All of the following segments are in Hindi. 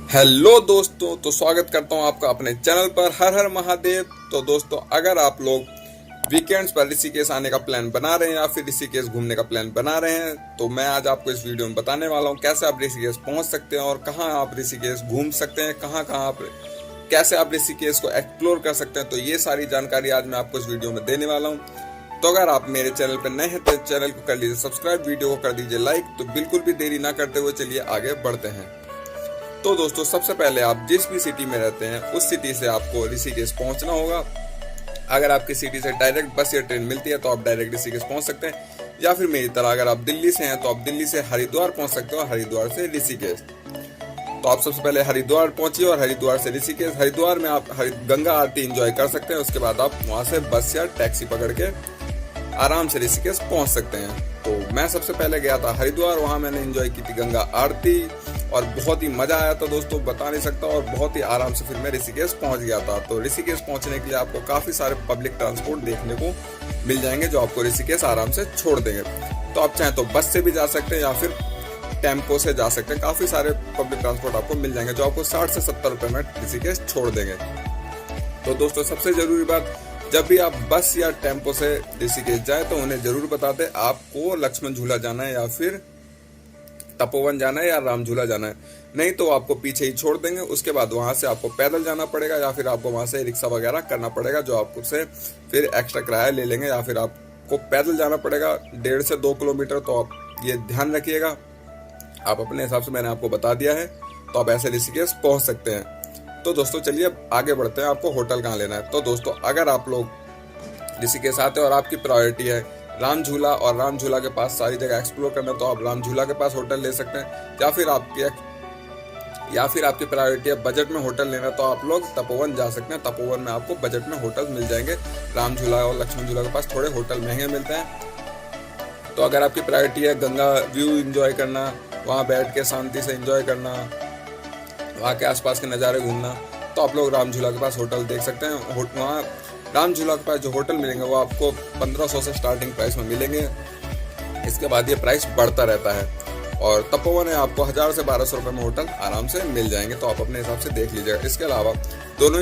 हेलो दोस्तों, तो स्वागत करता हूं आपका अपने चैनल पर। हर हर महादेव। तो दोस्तों, अगर आप लोग वीकेंड्स पर ऋषिकेश आने का प्लान बना रहे हैं या फिर ऋषिकेश घूमने का प्लान बना रहे हैं, तो मैं आज आपको इस वीडियो में बताने वाला हूं कैसे आप ऋषिकेश पहुंच सकते हैं और कहां आप ऋषिकेश घूम सकते हैं, कहां कहां आप कैसे आप ऋषिकेश को एक्सप्लोर कर सकते हैं। तो ये सारी जानकारी आज मैं आपको इस वीडियो में देने वाला हूँ। तो अगर आप मेरे चैनल पर नए हैं तो चैनल को कर लीजिए सब्सक्राइब, वीडियो को कर दीजिए लाइक। तो बिल्कुल भी देरी ना करते हुए चलिए आगे बढ़ते हैं। तो दोस्तों, सबसे पहले आप जिस भी सिटी में रहते हैं उस सिटी से आपको ऋषिकेश पहुंचना होगा। अगर आपकी सिटी से डायरेक्ट बस या ट्रेन मिलती है तो आप डायरेक्ट ऋषिकेश पहुंच सकते हैं, या फिर मेरी तरह अगर आप दिल्ली से हैं तो आप दिल्ली से हरिद्वार पहुंच सकते हो, हरिद्वार से ऋषिकेश। तो आप सबसे पहले हरिद्वार पहुंचिए और हरिद्वार से ऋषिकेश। हरिद्वार में आप गंगा आरती एंजॉय कर सकते हैं। उसके बाद आप वहां से बस या टैक्सी पकड़ के आराम से ऋषिकेश पहुंच सकते हैं। तो मैं सबसे पहले गया था हरिद्वार, वहां मैंने एंजॉय की थी गंगा आरती और बहुत ही मजा आया था दोस्तों, बता नहीं सकता। और बहुत ही आराम से फिर मैं ऋषिकेश पहुंच गया था। तो ऋषिकेश पहुंचने के लिए आपको काफी सारे पब्लिक ट्रांसपोर्ट देखने को मिल जाएंगे जो आपको ऋषिकेश आराम से छोड़ देंगे। तो आप चाहें तो बस से भी जा सकते हैं या फिर टेम्पो से जा सकते हैं। काफी सारे पब्लिक ट्रांसपोर्ट आपको मिल जाएंगे जो आपको 60 से 70 रुपए में ऋषिकेश छोड़ देंगे। तो दोस्तों, सबसे जरूरी बात, जब भी आप बस या टेम्पो से ऋषिकेश जाए तो उन्हें जरूर बता दें आपको लक्ष्मण झूला जाना है या फिर तपोवन जाना है या राम झूला जाना है। नहीं तो आपको पीछे ही छोड़ देंगे। उसके बाद वहां से आपको पैदल जाना पड़ेगा या फिर आपको वहां से रिक्शा वगैरह करना पड़ेगा जो आपको से फिर एक्स्ट्रा किराया ले लेंगे, या फिर आपको पैदल जाना पड़ेगा 1.5 से 2 किलोमीटर। तो आप ये ध्यान रखिएगा, आप अपने हिसाब से मैंने आपको बता दिया है। तो आप ऐसे ऋषिकेश पहुंच सकते हैं। तो दोस्तों चलिए आगे बढ़ते हैं, आपको होटल कहाँ लेना है। तो दोस्तों, अगर आप लोग ऋषिकेश आते हैं और आपकी प्रायोरिटी है राम झूला और राम झूला के पास सारी जगह एक्सप्लोर करना, तो आप राम झूला के पास होटल ले सकते हैं। या फिर आपकी प्रायोरिटी है बजट में होटल लेना, तो आप लोग तपोवन जा सकते हैं। तपोवन में आपको बजट में होटल मिल जाएंगे। राम झूला और लक्ष्मण झूला के पास थोड़े होटल महंगे मिलते हैं। तो अगर आपकी प्रायोरिटी है गंगा व्यू एंजॉय करना, वहाँ बैठ के शांति से एंजॉय करना, वहाँ के आसपास के नज़ारे घूमना, तो आप लोग राम झूला के पास होटल देख सकते हैं। वहाँ राम झूला के पास जो होटल मिलेंगे वो आपको 1500 से स्टार्टिंग प्राइस में मिलेंगे। इसके बाद ये प्राइस बढ़ता रहता है। और तपोवन है, आपको 1000 से 1200 रुपए में होटल आराम से मिल जाएंगे। तो आप अपने हिसाब से देख लीजिएगा। इसके अलावा दोनों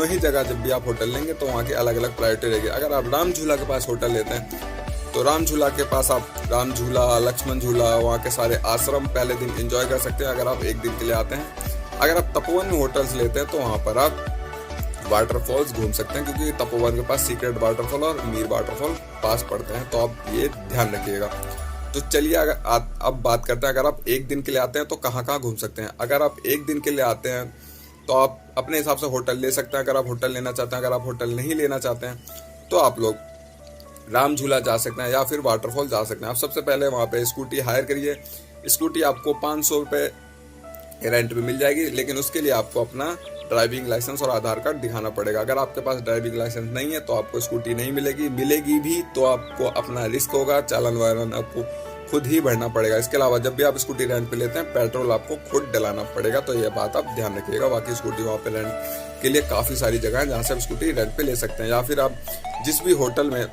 ही जगह जब भी आप होटल लेंगे तो वहाँ की अलग अलग प्रायोरिटी रहेगी। अगर आप राम झूला के पास होटल लेते हैं तो राम झूला के पास आप राम झूला, लक्ष्मण झूला, वहाँ के सारे आश्रम पहले दिन एंजॉय कर सकते हैं अगर आप एक दिन के लिए आते हैं। अगर आप तपोवन में होटल्स लेते हैं तो वहाँ पर आप वाटरफॉल्स घूम सकते हैं, क्योंकि तपोवन के पास सीक्रेट वाटरफॉल और मीर वाटरफॉल पास पड़ते हैं। तो आप ये ध्यान रखिएगा। तो चलिए अब बात करते हैं, अगर आप एक दिन के लिए आते हैं तो कहाँ कहाँ घूम सकते हैं। अगर आप एक दिन के लिए आते हैं तो आप अपने हिसाब से होटल ले सकते हैं। अगर आप होटल लेना चाहते हैं, अगर आप होटल नहीं लेना चाहते हैं तो आप लोग राम झूला जा सकते हैं या फिर वाटरफॉल जा सकते हैं। आप सबसे पहले वहाँ पे स्कूटी हायर करिए। स्कूटी आपको 500 रुपये रेंट पे मिल जाएगी, लेकिन उसके लिए आपको अपना ड्राइविंग लाइसेंस और आधार कार्ड दिखाना पड़ेगा। अगर आपके पास ड्राइविंग लाइसेंस नहीं है तो आपको स्कूटी नहीं मिलेगी भी तो आपको अपना रिस्क होगा, चालान वालान आपको खुद ही भरना पड़ेगा। इसके अलावा जब भी आप स्कूटी रेंट पे लेते हैं पेट्रोल आपको खुद डलाना पड़ेगा। तो ये बात आप ध्यान रखिएगा। बाकी स्कूटी वहाँ पे रेंट के लिए काफ़ी सारी जगह है जहाँ से आप स्कूटी रेंट पे ले सकते हैं, या फिर आप जिस भी होटल में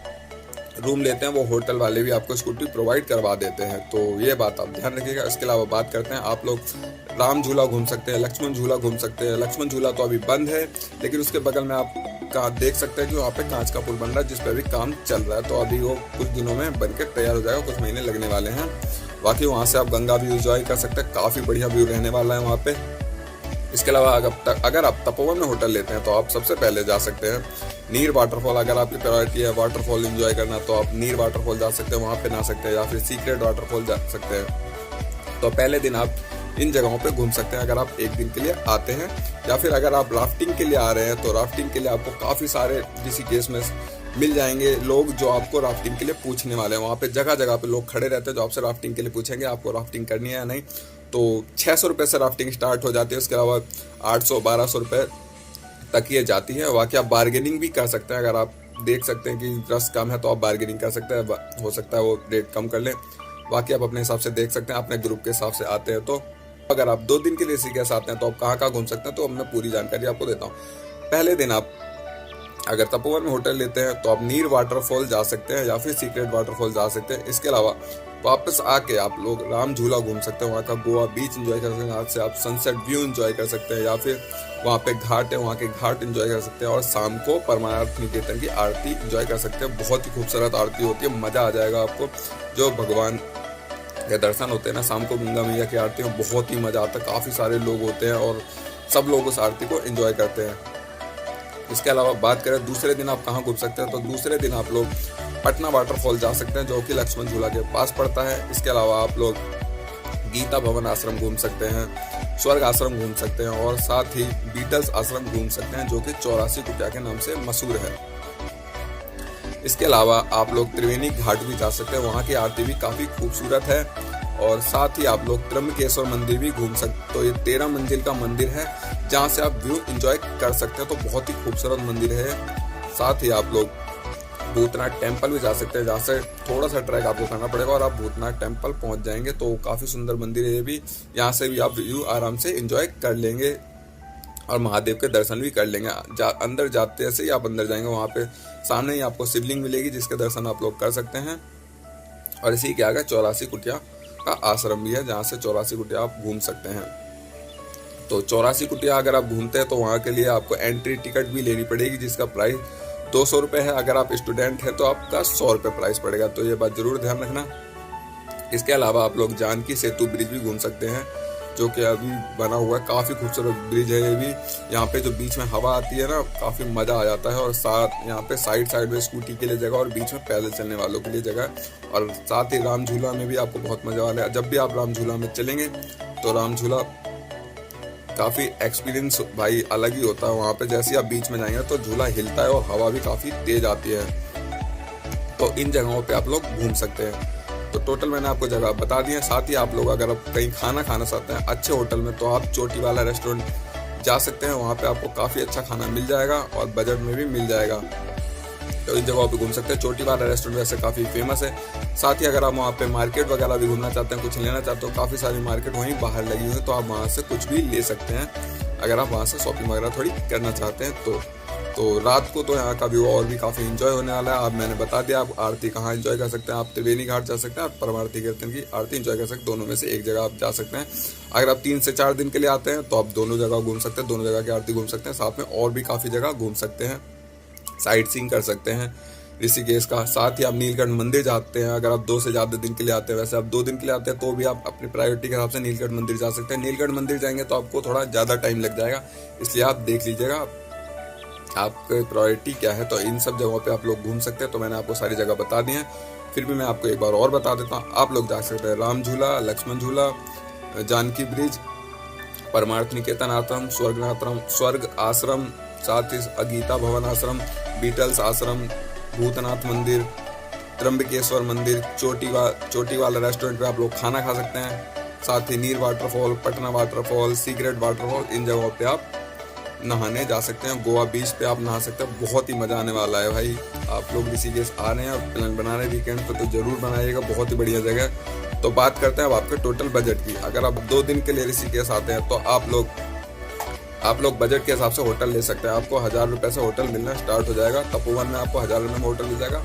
रूम लेते हैं वो होटल वाले भी आपको स्कूटी प्रोवाइड करवा देते हैं। तो ये बात आप ध्यान रखिएगा। इसके अलावा बात करते हैं, आप लोग राम झूला घूम सकते हैं, लक्ष्मण झूला घूम सकते हैं। लक्ष्मण झूला तो अभी बंद है, लेकिन उसके बगल में आप देख सकते हैं कि वहाँ पे कांच का पुल बन रहा है जिस पर भी काम चल रहा है। तो अभी वो कुछ दिनों में बनकर तैयार हो जाएगा, कुछ महीने लगने वाले हैं। बाकी वहाँ से आप गंगा व्यू एंजॉय कर सकते हैं, काफ़ी बढ़िया व्यू रहने वाला है वहाँ पे। इसके अलावा अगर आप तपोवन में होटल लेते हैं तो आप सबसे पहले जा सकते हैं नीर वाटरफॉल। अगर आपकी प्रायोरिटी है वाटरफॉल एंजॉय करना तो आप नीर वाटरफॉल जा सकते हैं, वहाँ पे नहा सकते हैं, या फिर सीक्रेट वाटरफॉल जा सकते हैं। तो पहले दिन आप इन जगहों पे घूम सकते हैं अगर आप एक दिन के लिए आते हैं। या फिर अगर आप राफ्टिंग के लिए आ रहे हैं तो राफ्टिंग के लिए आपको काफ़ी सारे ऋषिकेश में मिल जाएंगे लोग जो आपको राफ्टिंग के लिए पूछने वाले हैं। वहाँ पे जगह जगह पे लोग खड़े रहते हैं जो आपसे राफ्टिंग के लिए पूछेंगे आपको राफ्टिंग करनी है या नहीं। तो 600 रुपये से राफ्टिंग स्टार्ट हो जाती है। उसके अलावा 800-1200 रुपये तक ये जाती है। बाकी आप बार्गेनिंग भी कर सकते हैं। अगर आप देख सकते हैं कि रस कम है तो आप बार्गेनिंग कर सकते हैं, हो सकता है वो रेट कम कर लें। बाकी आप अपने हिसाब से देख सकते हैं, अपने ग्रुप के हिसाब से आते हैं। तो अगर आप 2 दिन के लिए ऋषिकेश आते हैं तो आप कहाँ कहाँ घूम सकते हैं, तो अब मैं पूरी जानकारी आपको देता हूँ। पहले दिन आप अगर तपोवन में होटल लेते हैं तो आप नीर वाटरफॉल जा सकते हैं या फिर सीक्रेट वाटरफॉल जा सकते हैं। इसके अलावा वापस आके आप लोग राम झूला घूम सकते हैं, वहाँ का गोवा बीच एंजॉय कर सकते हैं, वहाँ से आप सनसेट व्यू एंजॉय कर सकते हैं, या फिर वहाँ पे घाट है, वहाँ के घाट एंजॉय कर सकते हैं, और शाम को परमार्थ निकेतन की आरती एंजॉय कर सकते हैं। बहुत ही खूबसूरत आरती होती है, मज़ा आ जाएगा आपको। जो भगवान के दर्शन होते हैं ना शाम को गंगा मैया की आरती में, बहुत ही मज़ा आता है। काफ़ी सारे लोग होते हैं और सब लोग उस आरती को एंजॉय करते हैं। इसके अलावा बात करें दूसरे दिन आप कहाँ घूम सकते हैं, तो दूसरे दिन आप लोग पटना वाटरफॉल जा सकते हैं, जो कि लक्ष्मण झूला के पास पड़ता है। इसके अलावा आप लोग गीता भवन आश्रम घूम सकते हैं, स्वर्ग आश्रम घूम सकते हैं, और साथ ही बीटल्स आश्रम घूम सकते हैं, जो कि 84 कुटिया के नाम से मशहूर है। इसके अलावा आप लोग त्रिवेणी घाट भी जा सकते हैं, वहाँ की आरती भी काफ़ी खूबसूरत है। और साथ ही आप लोग त्र्यंबकेश्वर मंदिर भी घूम सकते, तो ये 13 मंजिल का मंदिर है, जहाँ से आप व्यू एंजॉय कर सकते हैं, तो बहुत ही खूबसूरत मंदिर है। साथ ही आप लोग भूतनाथ टेम्पल भी जा सकते हैं, जहाँ से थोड़ा सा ट्रैक आपको करना पड़ेगा और आप भूतनाथ टेम्पल पहुँच जाएंगे। तो काफ़ी सुंदर मंदिर है ये भी, यहाँ से भी आप व्यू आराम से एंजॉय कर लेंगे और महादेव के दर्शन भी कर लेंगे। अंदर जाते से ही आप अंदर जाएंगे, वहाँ पे सामने ही आपको शिवलिंग मिलेगी, जिसके दर्शन आप लोग कर सकते हैं। और इसी के आगे 84 कुटिया का आश्रम भी है, जहाँ से 84 कुटिया आप घूम सकते हैं। तो 84 कुटिया अगर आप घूमते हैं तो वहाँ के लिए आपको एंट्री टिकट भी लेनी पड़ेगी, जिसका प्राइस 200 रुपये है। अगर आप स्टूडेंट हैं तो आपका 100 रुपये प्राइस पड़ेगा, तो ये बात जरूर ध्यान रखना। इसके अलावा आप लोग जानकी सेतु ब्रिज भी घूम सकते हैं, जो कि अभी बना हुआ है, काफ़ी खूबसूरत ब्रिज है ये भी। यहाँ पे जो बीच में हवा आती है ना, काफ़ी मज़ा आ जाता है। और साथ यहाँ पे साइड में स्कूटी के लिए जगह और बीच में पैदल चलने वालों के लिए जगह, और साथ ही राम झूला में भी आपको बहुत मज़ा वाला है। जब भी आप राम झूला में चलेंगे तो राम झूला काफ़ी एक्सपीरियंस भाई अलग ही होता है। वहाँ पे जैसे आप बीच में जाएंगे तो झूला हिलता है और हवा भी काफ़ी तेज आती है। तो इन जगहों पे आप लोग घूम सकते हैं। तो टोटल मैंने आपको जगह बता दी है। साथ ही आप लोग अगर आप कहीं खाना चाहते हैं अच्छे होटल में, तो आप चोटी वाला रेस्टोरेंट जा सकते हैं। वहाँ पे आपको काफ़ी अच्छा खाना मिल जाएगा और बजट में भी मिल जाएगा। तो इन जगहों पे घूम सकते हैं। चोटी वाला रेस्टोरेंट वैसे काफ़ी फेमस है। साथ ही अगर आप वहाँ पे मार्केट वगैरह भी घूमना चाहते हैं, कुछ लेना चाहते हो, काफ़ी सारी मार्केट वहीं बाहर लगी हुई है, तो आप वहाँ से कुछ भी ले सकते हैं अगर आप वहाँ से शॉपिंग वगैरह थोड़ी करना चाहते हैं। तो रात को तो यहाँ का व्यू और भी काफ़ी एंजॉय होने वाला है। आप मैंने बता दिया आप आरती कहाँ एंजॉय कर सकते हैं। आप त्रिवेणी घाट जा सकते हैं, आप परमार्थी कीर्तन की आरती एंजॉय कर सकते हैं। दोनों में से एक जगह आप जा सकते हैं। अगर आप 3 से 4 दिन के लिए आते हैं तो आप दोनों जगह घूम सकते हैं, दोनों जगह की आरती घूम सकते हैं। साथ में और भी काफ़ी जगह घूम सकते हैं, साइट सीइंग कर सकते हैं ऋषिकेश का। साथ ही आप नीलकंठ मंदिर जाते हैं, अगर आप 2 से ज़्यादा दिन के लिए आते हैं। वैसे आप 2 दिन के लिए आते हैं तो भी आप अपनी प्रायोरिटी के हिसाब से नीलकंठ मंदिर जा सकते हैं। नीलकंठ मंदिर जाएंगे तो आपको थोड़ा ज़्यादा टाइम लग जाएगा, इसलिए आप देख लीजिएगा आपकी प्रायोरिटी क्या है। तो इन सब जगहों पे आप लोग घूम सकते हैं। तो मैंने आपको सारी जगह बता दी है, फिर भी मैं आपको एक बार और बता देता हूँ। आप लोग जा सकते हैं राम झूला, लक्ष्मण झूला, जानकी ब्रिज, परमार्थ निकेतन आश्रम, स्वर्ग आश्रम, साथ ही गीता भवन आश्रम, बीटल्स आश्रम, भूतनाथ मंदिर, त्र्यंबकेश्वर मंदिर, चोटी वाला रेस्टोरेंट पे आप लोग खाना खा सकते हैं। साथ ही Neer waterfall, Patna waterfall, secret waterfall, इन जगहों पे आप नहाने जा सकते हैं। गोवा बीच पे आप नहा सकते हैं, बहुत ही मज़ा आने वाला है भाई। आप लोग ऋषिकेश आ रहे हैं और प्लान बना रहे हैं वीकेंड पे, तो जरूर बनाइएगा, बहुत ही बढ़िया जगह है। तो बात करते हैं अब आपके टोटल बजट की। अगर आप 2 दिन के लिए ऋषिकेश आते हैं तो आप लोग बजट के हिसाब से होटल ले सकते हैं। आपको 1000 रुपये से होटल मिलना स्टार्ट हो जाएगा। तपोवन में आपको 1000 रुपये में होटल मिल जाएगा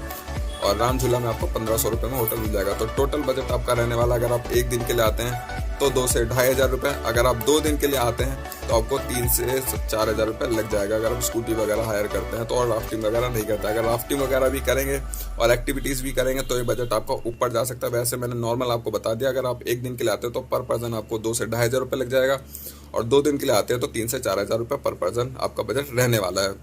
और राम झूला में आपको 1500 रुपये में होटल मिल जाएगा। तो टोटल बजट आपका रहने वाला, अगर आप 1 दिन के लिए आते हैं तो 2 से 2500 रुपये। अगर आप 2 दिन के लिए आते हैं तो आपको 3 से 4000 रुपये लग जाएगा, अगर आप स्कूटी वगैरह हायर करते हैं तो। और राफ्टिंग वगैरह नहीं करते, अगर राफ्टिंग वगैरह भी करेंगे और एक्टिविटीज़ भी करेंगे तो ये बजट आपका ऊपर जा सकता है। वैसे मैंने नॉर्मल आपको बता दिया, अगर आप 1 दिन के लिए आते हैं तो पर पर्सन आपको 2 से 2500 रुपये लग जाएगा, और 2 दिन के लिए आते हैं तो 3 से 4000 रुपये पर पर्सन आपका बजट रहने वाला है।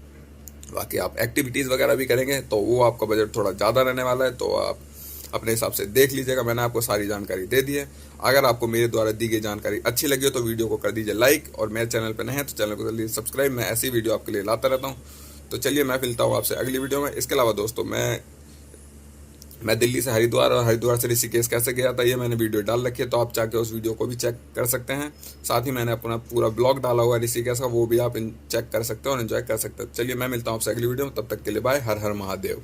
बाकी आप एक्टिविटीज़ वगैरह भी करेंगे तो वो आपका बजट थोड़ा ज़्यादा रहने वाला है, तो आप अपने हिसाब से देख लीजिएगा। मैंने आपको सारी जानकारी दे दी है। अगर आपको मेरे द्वारा दी गई जानकारी अच्छी लगी हो तो वीडियो को कर दीजिए लाइक, और मेरे चैनल पर नए हैं तो चैनल को जल्दी सब्सक्राइब। मैं ऐसी वीडियो आपके लिए लाता रहता हूँ। तो चलिए मैं मिलता हूँ आपसे अगली वीडियो में। इसके अलावा दोस्तों मैं दिल्ली से हरिद्वार और हरिद्वार से ऋषिकेश कैसे गया था ये मैंने वीडियो डाल रखी है, तो आप चाहे उस वीडियो को भी चेक कर सकते हैं। साथ ही मैंने अपना पूरा ब्लॉग डाला हुआ है ऋषिकेश का, वो भी आप चेक कर सकते हैं और एंजॉय कर सकते हैं। चलिए मैं मिलता हूँ आपसे अगली वीडियो में, तब तक के लिए बाय। हर हर महादेव।